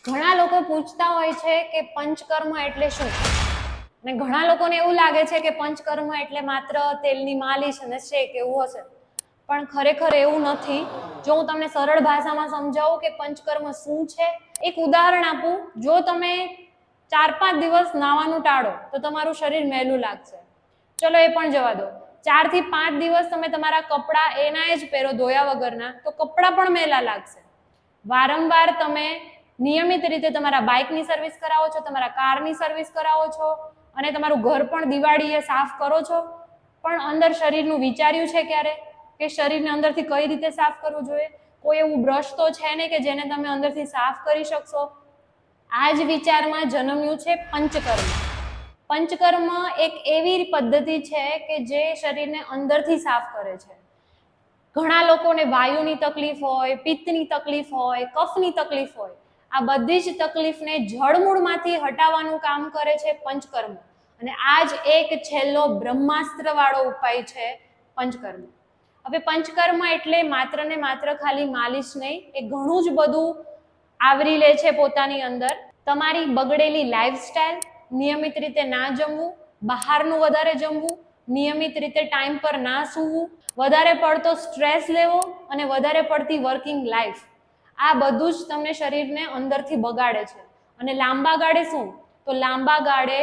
ઘણા લોકો પૂછતા હોય છે કે પંચકર્મ એટલે શું, અને ઘણા લોકોને એવું લાગે છે કે પંચકર્મ એટલે માત્ર તેલની માલિશ અને શેક એવું હશે, પણ ખરેખર એવું નથી. જો હું તમને સરળ ભાષામાં સમજાવું કે પંચકર્મ શું છે, એક ઉદાહરણ આપું. જો તમે 4-5 દિવસ નાવાનું ટાળો તો તમારું શરીર મેલું લાગશે. ચલો એ પણ જવા દો, 4 થી 5 દિવસ તમે તમારા કપડાં એના જ પહેરો ધોયા વગરના, તો કપડાં પણ મેલા લાગશે. વારંવાર તમે નિયમિત રીતે તમારા બાઇકની સર્વિસ કરાવો છો, તમારા કારની સર્વિસ કરાવો છો, અને તમારું ઘર પણ દિવાળીએ સાફ કરો છો, પણ અંદર શરીરનું વિચાર્યું છે ક્યારે કે શરીરને અંદરથી કઈ રીતે સાફ કરવું જોઈએ? કોઈ એવું બ્રશ તો છે ને કે જેને તમે અંદરથી સાફ કરી શકશો? આ જ વિચારમાં જન્મ્યું છે પંચકર્મ. પંચકર્મ એક એવી પદ્ધતિ છે કે જે શરીરને અંદરથી સાફ કરે છે. ઘણા લોકોને વાયુની તકલીફ હોય, પિત્તની તકલીફ હોય, કફની તકલીફ હોય, આ બધી જ તકલીફને જળમૂળમાંથી હટાવવાનું કામ કરે છે પંચકર્મ. અને આ જ એક છેલ્લો બ્રહ્માસ્ત્ર વાળો ઉપાય છે પંચકર્મ. હવે પંચકર્મ એટલે માત્ર ને માત્ર ખાલી માલિશ નહીં, એ ઘણું જ બધું આવરી લે છે પોતાની અંદર. તમારી બગડેલી લાઈફસ્ટાઈલ, નિયમિત રીતે ના જમવું, બહારનું વધારે જમવું, નિયમિત રીતે ટાઈમ પર ના સૂવું, વધારે પડતો સ્ટ્રેસ લેવો અને વધારે પડતી વર્કિંગ લાઈફ, આ બધું જ તમને શરીરને અંદરથી બગાડે છે. અને લાંબા ગાળે શું? તો લાંબા ગાળે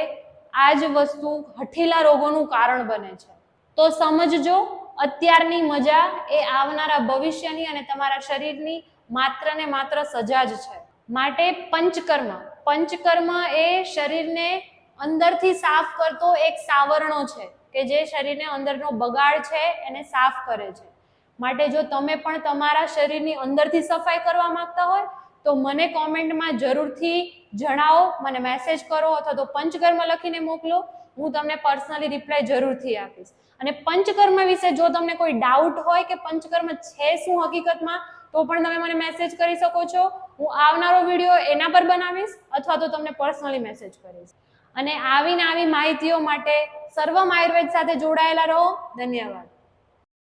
આ જ વસ્તુ હઠીલા રોગોનું કારણ બને છે. તો સમજજો, અત્યારની મજા એ આવનારા ભવિષ્યની અને તમારા શરીરની માત્ર ને માત્ર સજા જ છે. માટે પંચકર્મ એ શરીરને અંદરથી સાફ કરતો એક સાવરણો છે કે જે શરીરને અંદરનો બગાડ છે એને સાફ કરે છે. માટે જો તમે પણ તમારા શરીરની અંદરથી સફાઈ કરવા માંગતા હોય તો મને કોમેન્ટમાં જરૂરથી જણાવો, મને મેસેજ કરો અથવા તો પંચકર્મ લખીને મોકલો. હું તમને પર્સનલી રિપ્લાય જરૂરથી આપીશ. અને પંચકર્મ વિશે જો તમને કોઈ ડાઉટ હોય કે પંચકર્મ છે શું હકીકતમાં, તો પણ તમે મને મેસેજ કરી શકો છો. હું આવનારો વિડીયો એના પર બનાવીશ અથવા તો તમને પર્સનલી મેસેજ કરીશ. અને આવી માહિતીઓ માટે સર્વમ આયુર્વેદ સાથે જોડાયેલા રહો. ધન્યવાદ.